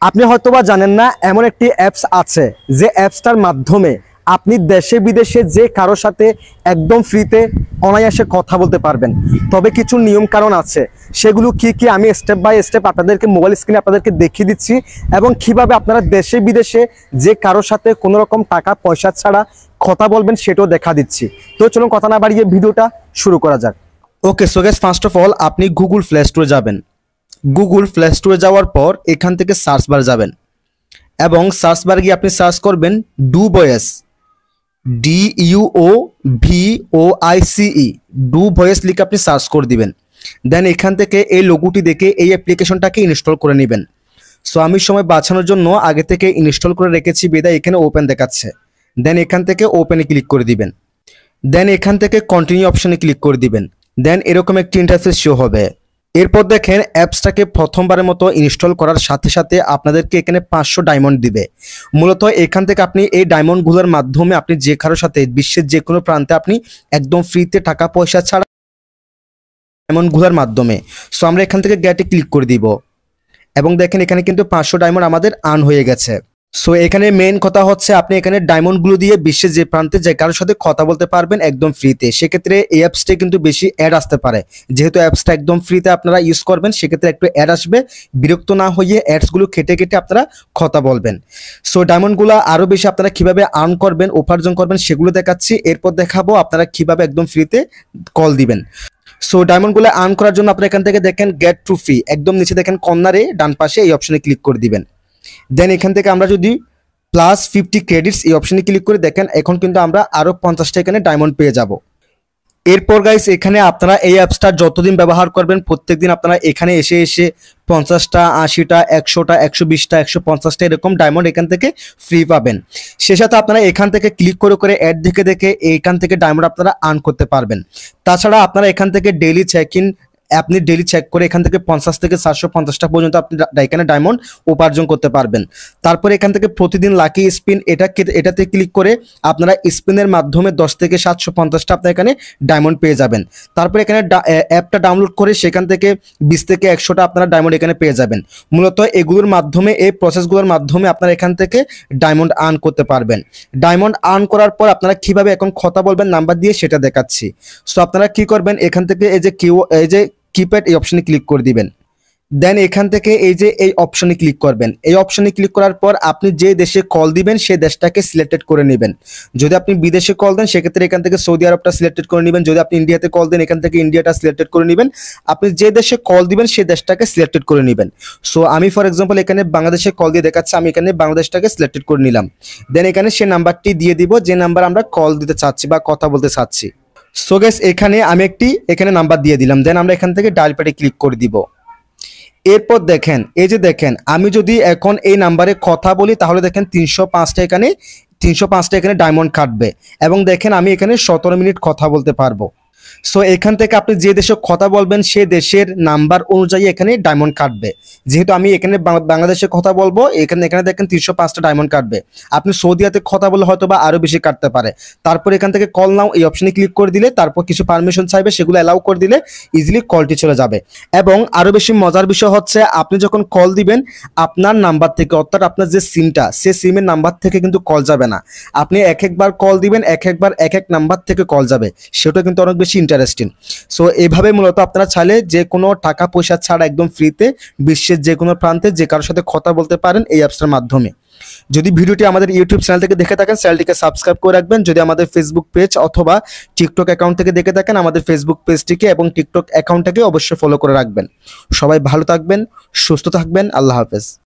আপনি হয়তোবা জানেন না এমন একটি অ্যাপস আছে যে অ্যাপসটার মাধ্যমে আপনি দেশে বিদেশে যে কারোর সাথে একদম ফ্রিতে অনায়াসে কথা বলতে পারবেন। তবে কিছু নিয়ম কারণ আছে, সেগুলো কি কি আমি স্টেপ বাই স্টেপ আপনাদেরকে মোবাইল স্ক্রিনে আপনাদেরকে দেখিয়ে দিচ্ছি এবং কিভাবে আপনারা দেশে বিদেশে যে কারোর সাথে কোনো রকম টাকা পয়সা ছাড়া কথা বলবেন সেটাও দেখা দিচ্ছি। তো চলুন কথা না বাড়িয়ে ভিডিওটা শুরু করা যাক। Okay, so guys, first of all আপনি গুগল প্লে স্টোরে যাবেন। গুগল প্লে স্টোরে যাওয়ার পর এখান থেকে সার্চ বার যাবেন এবং সার্চ বারে গিয়ে আপনি সার্চ করবেন do voice, DUOVOICE, do voice লিখে আপনি সার্চ করে দিবেন। দেন এখান থেকে এই লোগোটি দেখে এই অ্যাপ্লিকেশনটাকে ইনস্টল করে নেবেন। সো আমি সময় বাঁচানোর জন্য আগে থেকে ইনস্টল করে রেখেছি বিদায় এখানে ওপেন দেখাচ্ছে। দেন এখান থেকে ওপেনে ক্লিক করে দিবেন। দেন এখান থেকে কন্টিনিউ অপশনে ক্লিক করে দিবেন। দেন এরকম একটি ইন্টারফেস শো হবে। এরপর দেখেন অ্যাপসটাকে প্রথমবারের মতো ইনস্টল করার সাথে সাথে আপনাদেরকে এখানে 500 ডায়মন্ড দিবে। মূলত এখান থেকে আপনি এই ডায়মন্ডগুলোর মাধ্যমে আপনি যে কারোর সাথে বিশ্বের যে কোনো প্রান্তে আপনি একদম ফ্রিতে টাকা পয়সা ছাড়া ডায়মন্ডগুলোর মাধ্যমে। সো আমরা এখান থেকে গেটে ক্লিক করে দিব এবং দেখেন এখানে কিন্তু 500 ডায়মন্ড আমাদের আর্ন হয়ে গেছে। সো এখানে মেইন কথা হচ্ছে আপনি এখানে ডায়মন্ডগুলো দিয়ে বিশ্বের যে প্রান্তে যে কারোর সাথে কথা বলতে পারবেন একদম ফ্রিতে। সেক্ষেত্রে এই অ্যাপসটা কিন্তু বেশি অ্যাড আসতে পারে, যেহেতু অ্যাপসটা একদম ফ্রিতে আপনারা ইউজ করবেন সেক্ষেত্রে একটু অ্যাড আসবে। বিরক্ত না হয়ে অ্যাডসগুলো কেটে কেটে আপনারা কথা বলবেন। সো ডায়মন্ডগুলো আরও বেশি আপনারা কিভাবে আর্ন করবেন, উপার্জন করবেন সেগুলো দেখাচ্ছি। এরপর দেখাবো আপনারা কিভাবে একদম ফ্রিতে কল দিবেন। সো ডায়মন্ডগুলো আর্ন করার জন্য আপনারা এখান থেকে দেখেন গেট টু ফ্রি, একদম নিচে দেখেন কর্নারে ডান পাশে এই অপশনে ক্লিক করে দিবেন। দেন এখান থেকে আমরা যদি +50 ক্রেডিটস এই অপশনে ক্লিক করে দেখেন এখন কিন্তু আমরা আরও 50টা এখানে ডায়মন্ড পেয়ে যাব। এরপর গাইস এখানে আপনারা এই অ্যাপসটা যতদিন ব্যবহার করবেন প্রত্যেকদিন আপনারা এখানে এসে এসে 50টা 80টা 100টা 120টা 150টা এরকম ডায়মন্ড এখান থেকে ফ্রি পাবেন। সে সাথে আপনারা এখান থেকে ক্লিক করে করে অ্যাড দেখে দেখে এখান থেকে ডায়মন্ড আপনারা আর্ন করতে পারবেন। তাছাড়া আপনারা এখান থেকে ডেইলি চেক ইন, আপনি ডেইলি চেক করে এখান থেকে 50 থেকে 750টা পর্যন্ত আপনি এখানে ডায়মন্ড উপার্জন করতে পারবেন। তারপরে এখান থেকে প্রতিদিন লাকি স্পিন এটাতে ক্লিক করে আপনারা স্পিনের মাধ্যমে 10 থেকে 750টা আপনি এখানে ডায়মন্ড পেয়ে যাবেন। তারপরে এখানে অ্যাপটা ডাউনলোড করে সেখান থেকে 20 থেকে 100টা আপনারা ডায়মন্ড এখানে পেয়ে যাবেন। মূলত এগুলোর মাধ্যমে এই প্রসেসগুলোর মাধ্যমে আপনারা এখান থেকে ডায়মন্ড আর্ন করতে পারবেন। ডায়মন্ড আর্ন করার পর আপনারা কিভাবে এখন কথা বলবেন নাম্বার দিয়ে সেটা দেখাচ্ছি। সো আপনারা কি করবেন, এখান থেকে এই যে কিপ্যাড এই অপশনে ক্লিক করে দিবেন। দেন এখান থেকে এই অপশনে ক্লিক করবেন। এই অপশনে ক্লিক করার পর আপনি যে দেশে কল দিবেন সেই দেশটাকে সিলেক্টেড করে নেবেন। যদি আপনি বিদেশে কল দেন সেক্ষেত্রে এখান থেকে সৌদি আরবটা সিলেক্টেড করে নেবেন। যদি আপনি ইন্ডিয়াতে কল দেন এখান থেকে ইন্ডিয়াটা সিলেক্টেড করে নেবেন। আপনি যে দেশে কল দিবেন সেই দেশটাকে সিলেক্টেড করে নেবেন। সো আমি ফর এক্সাম্পল এখানে বাংলাদেশে কল দিয়ে দেখাচ্ছি, আমি এখানে বাংলাদেশটাকে সিলেক্টেড করে নিলাম। দেন এখানে সে নাম্বারটি দিয়ে দিব যে নাম্বার আমরা কল দিতে চাচ্ছি বা কথা বলতে চাচ্ছি। সো গাইস এখানে আমি এখানে নাম্বার দিয়ে দিলাম। দেন আমরা এখান থেকে ডায়াল প্যাডে ক্লিক করে দিব। এরপর দেখেন দেখেন আমি যদি এখন এই নাম্বারে কথা বলি তাহলে দেখেন 305টা এখানে ডায়মন্ড কাটবে এবং দেখেন আমি এখানে 17 মিনিট কথা বলতে পারবো। সো এখান থেকে আপনি যে দেশে কথা বলবেন সে দেশের নাম্বার অনুযায়ী এখানে ডায়মন্ড কাটবে। যেহেতু আমি এখানে বাংলাদেশে কথা বলবো এখানে দেখেন 305টা ডায়মন্ড কাটবে। আপনি সৌদিয়াতে কথা বললে হয়তো বা আরো বেশি কাটতে পারে। তারপর এখান থেকে কল নাও এই অপশনে ক্লিক করে দিলে তারপর কিছু পারমিশন চাইবে, সেগুলো অ্যালাউ করে দিলে ইজিলি কলটি চলে যাবে। এবং আরো বেশি মজার বিষয় হচ্ছে আপনি যখন কল দিবেন আপনার নাম্বার থেকে, অর্থাৎ আপনার যে সিমটা সে সিমের নাম্বার থেকে কিন্তু কল যাবে না। আপনি একবার কল দিবেন একবার এক নাম্বার থেকে কল যাবে, সেটা কিন্তু অনেক বেশি ইন্টারেস্টিং। সো এইভাবে মূলত আপনারা চাইলে যে কোনো টাকা পয়সা ছাড়া একদম ফ্রিতে বিশ্বের যে কোনো প্রান্তে যে কারোর সাথে কথা বলতে পারেন এই অ্যাপসটার মাধ্যমে। যদি ভিডিওটি আমাদের ইউটিউব চ্যানেল থেকে দেখে থাকেন চ্যানেলটিকে সাবস্ক্রাইব করে রাখবেন। যদি আমাদের ফেসবুক পেজ অথবা টিকটক অ্যাকাউন্ট থেকে দেখে থাকেন আমাদের ফেসবুক পেজটিকে এবং টিকটক অ্যাকাউন্টটাকে অবশ্যই ফলো করে রাখবেন। সবাই ভালো থাকবেন, সুস্থ থাকবেন, আল্লাহ হাফেজ।